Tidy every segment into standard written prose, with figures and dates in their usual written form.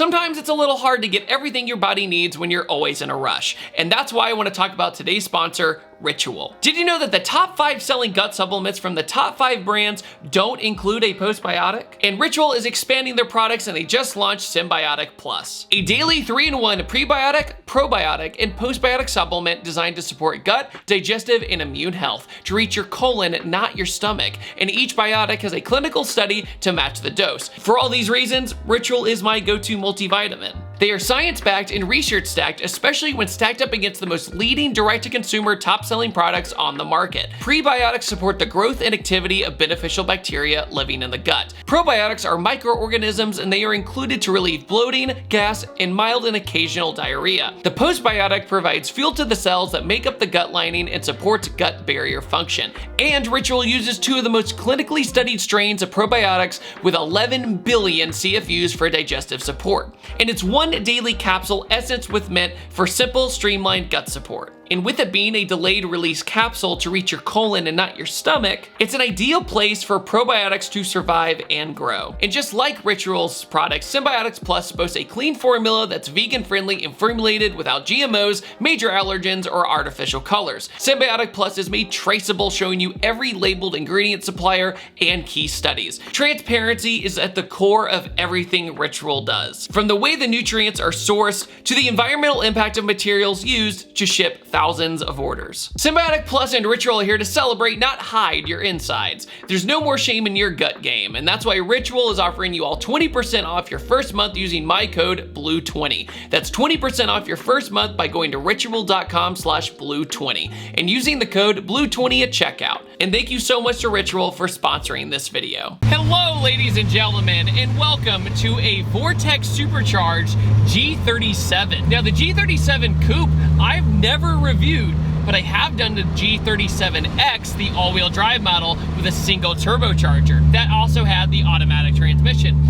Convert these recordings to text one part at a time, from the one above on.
Sometimes it's a little hard to get everything your body needs when you're always in a rush, and that's why I want to talk about today's sponsor, Ritual. Did you know that the top 5 selling gut supplements from the top 5 brands don't include a postbiotic? And Ritual is expanding their products, and they just launched Symbiotic Plus, a daily 3-in-1 prebiotic, probiotic, and postbiotic supplement designed to support gut, digestive, and immune health to reach your colon, not your stomach. And each biotic has a clinical study to match the dose. For all these reasons, Ritual is my go-to multivitamin. They are science-backed and research-stacked, especially when stacked up against the most leading direct-to-consumer top-selling products on the market. Prebiotics support the growth and activity of beneficial bacteria living in the gut. Probiotics are microorganisms, and they are included to relieve bloating, gas, and mild and occasional diarrhea. The postbiotic provides fuel to the cells that make up the gut lining and supports gut barrier function. And Ritual uses 2 of the most clinically studied strains of probiotics with 11 billion CFUs for digestive support. And it's one daily capsule essence with mint for simple, streamlined gut support. And with it being a delayed release capsule to reach your colon and not your stomach, it's an ideal place for probiotics to survive and grow. And just like Ritual's products, Symbiotics Plus boasts a clean formula that's vegan friendly and formulated without GMOs, major allergens, or artificial colors. Symbiotic Plus is made traceable, showing you every labeled ingredient supplier and key studies. Transparency is at the core of everything Ritual does, from the way the nutrients are sourced to the environmental impact of materials used to ship thousands of orders. Symbiotic Plus and Ritual are here to celebrate, not hide your insides. There's no more shame in your gut game, and that's why Ritual is offering you all 20% off your first month using my code BLUE20. That's 20% off your first month by going to ritual.com/blue20 and using the code BLUE20 at checkout. And thank you so much to Ritual for sponsoring this video. Hello, ladies and gentlemen, and welcome to a Vortex Supercharged G37. Now, the G37 Coupe, I've never reviewed, but I have done the G37X, the all-wheel drive model with a single turbocharger. That also had the automatic transmission.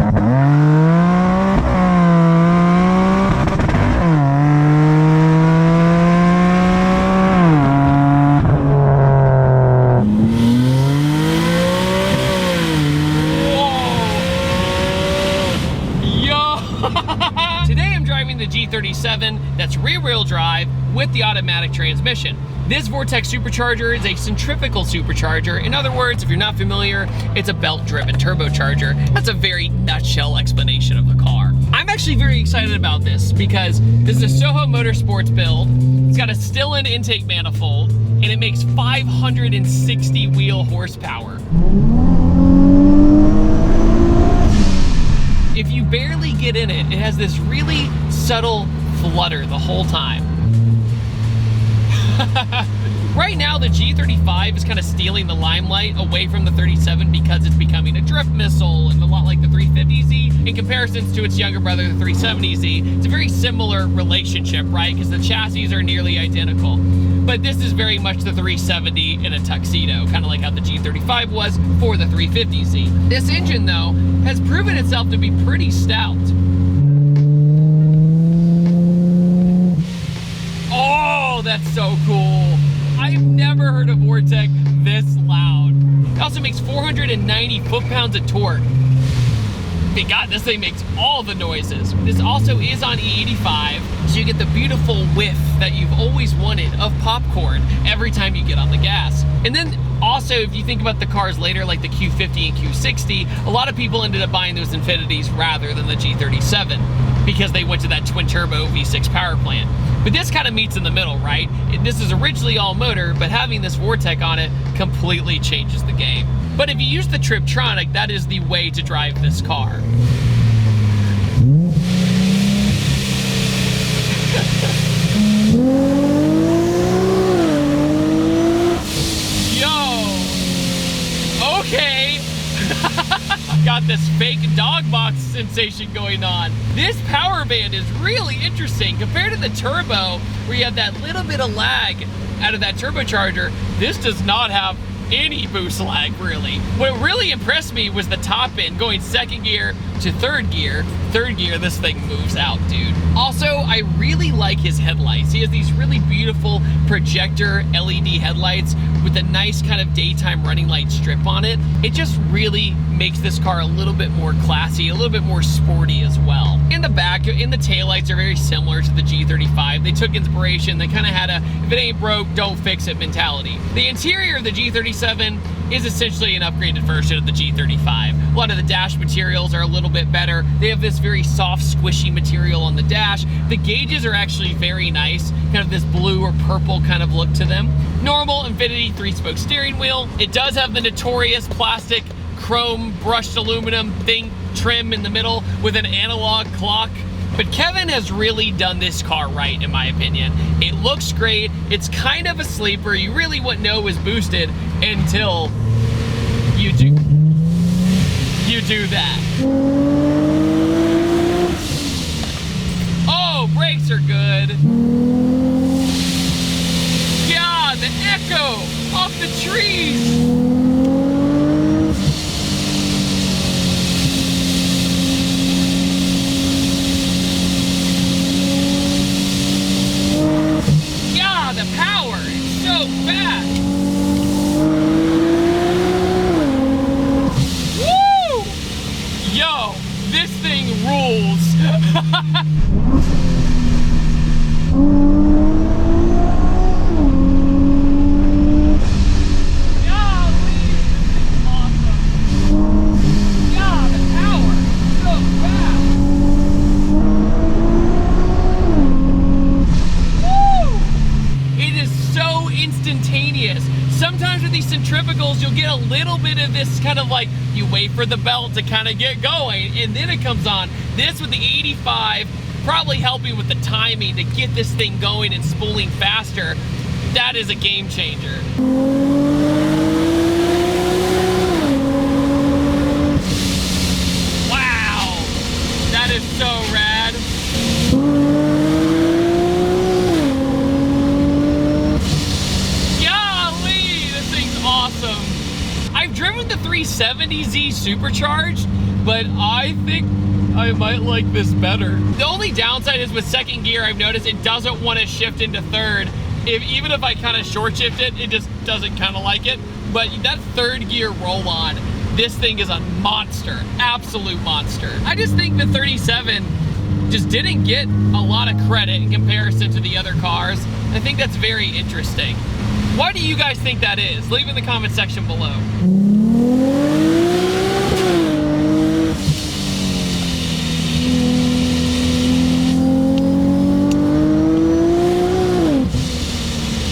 The G37 that's rear-wheel drive with the automatic transmission. This Vortex supercharger is a centrifugal supercharger. In other words, if you're not familiar, it's a belt-driven turbocharger. That's a very nutshell explanation of the car. I'm actually very excited about this because this is a Soho Motorsports build. It's got a Stillen intake manifold, and it makes 560 wheel horsepower. If you barely get in it, it has this really subtle flutter the whole time. Right now, the G35 is kind of stealing the limelight away from the 37 because it's becoming a drift missile and a lot like the 350Z. In comparison to its younger brother, the 370Z, it's a very similar relationship, right? Because the chassis are nearly identical. But this is very much the 370 in a tuxedo, kind of like how the G35 was for the 350Z. This engine, though, has proven itself to be pretty stout. Oh, that's so cool. I've never heard a Vortex this loud. It also makes 490 foot-pounds of torque. My God, this thing makes all the noises. This also is on E85, so you get the beautiful whiff that you've always wanted of popcorn every time you get on the gas. And then also, if you think about the cars later, like the Q50 and Q60, a lot of people ended up buying those Infinitis rather than the G37 because they went to that twin-turbo V6 power plant. But this kind of meets in the middle, right? This is originally all motor, but having this Vortex on it completely changes the game. But if you use the Triptronic, that is the way to drive this car. Yo! Okay! Got this fake dog box sensation going on. This power band is really interesting. Compared to the turbo, where you have that little bit of lag out of that turbocharger, this does not have any boost lag, really. What really impressed me was the top end, going second gear to third gear. Third gear, this thing moves out, dude. Also, I really like his headlights. He has these really beautiful projector LED headlights, with a nice kind of daytime running light strip on it, it just really makes this car a little bit more classy, a little bit more sporty as well. In the back, in the taillights are very similar to the G35. They took inspiration, they kind of had a, if it ain't broke, don't fix it mentality. The interior of the G37 is essentially an upgraded version of the G35. A lot of the dash materials are a little bit better. They have this very soft, squishy material on the dash. The gauges are actually very nice, kind of this blue or purple kind of look to them. Normal Infiniti 3-spoke steering wheel. It does have the notorious plastic chrome brushed aluminum thing trim in the middle with an analog clock. But Kevin has really done this car right, in my opinion. It looks great. It's kind of a sleeper. You really wouldn't know it was boosted until you do that. Oh, brakes are good. Yeah, the echo off the trees. The power is so fast. Woo! Yo, this thing rules. Sometimes with these centrifugals, you'll get a little bit of this kind of like, you wait for the belt to kind of get going, and then it comes on. This with the 85, probably helping with the timing to get this thing going and spooling faster. That is a game changer. Wow, that is so rad. Awesome. I've driven the 370Z supercharged, but I think I might like this better. The only downside is with second gear, I've noticed it doesn't want to shift into third. Even if I kind of short shift it, it just doesn't kind of like it. But that third gear roll on, this thing is a monster, absolute monster. I just think the 37 just didn't get a lot of credit in comparison to the other cars. I think that's very interesting. Why do you guys think that is? Leave in the comment section below.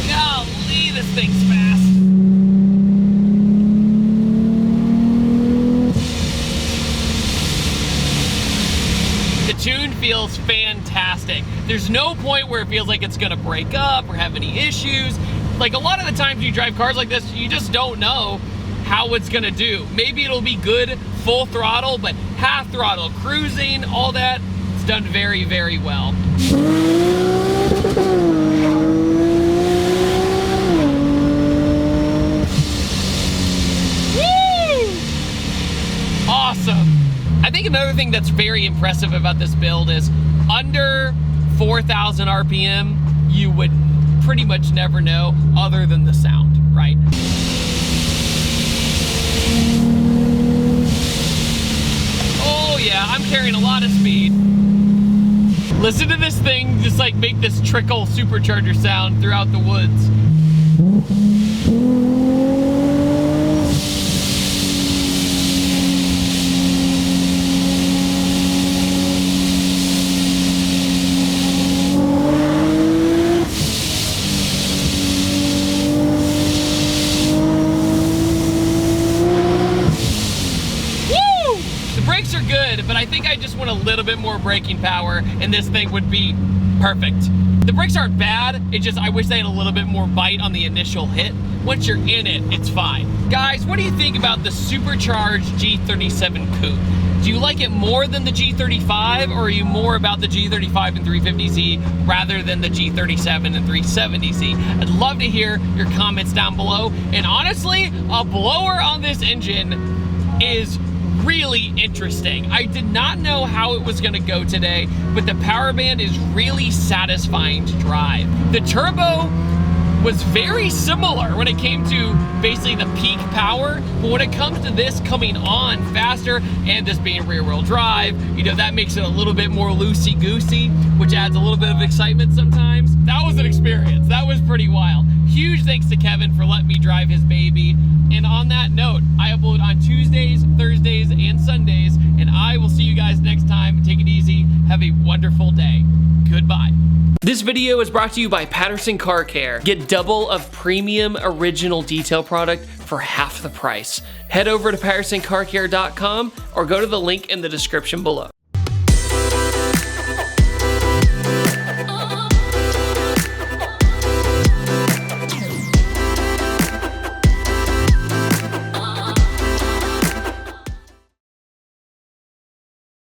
Golly, this thing's fast. The tune feels fantastic. There's no point where it feels like it's gonna break up or have any issues. Like a lot of the times you drive cars like this, you just don't know how it's gonna do. Maybe it'll be good full throttle, but half throttle, cruising, all that, it's done very, very well. Woo! Awesome. I think another thing that's very impressive about this build is under 4,000 RPM, you would pretty much never know other than the sound, right? Oh yeah, I'm carrying a lot of speed. Listen to this thing just like make this trickle supercharger sound throughout the woods. But I think I just want a little bit more braking power and this thing would be perfect. The brakes aren't bad, it's just I wish they had a little bit more bite on the initial hit. Once you're in it, it's fine. Guys, what do you think about the supercharged G37 coupe? Do you like it more than the G35, or are you more about the G35 and 350Z rather than the G37 and 370Z? I'd love to hear your comments down below. And honestly, a blower on this engine is really interesting. I did not know how it was gonna go today, but the power band is really satisfying to drive. The turbo was very similar when it came to basically the peak power, but when it comes to this coming on faster and this being rear wheel drive, you know, that makes it a little bit more loosey-goosey, which adds a little bit of excitement sometimes. That was an experience. That was pretty wild. Huge thanks to Kevin for letting me drive his baby. And on that note, I upload on Tuesdays, Thursdays, and Sundays, and I will see you guys next time. Take it easy. Have a wonderful day. Goodbye. This video is brought to you by Patterson Car Care. Get double of premium original detail product for half the price. Head over to PattersonCarCare.com or go to the link in the description below.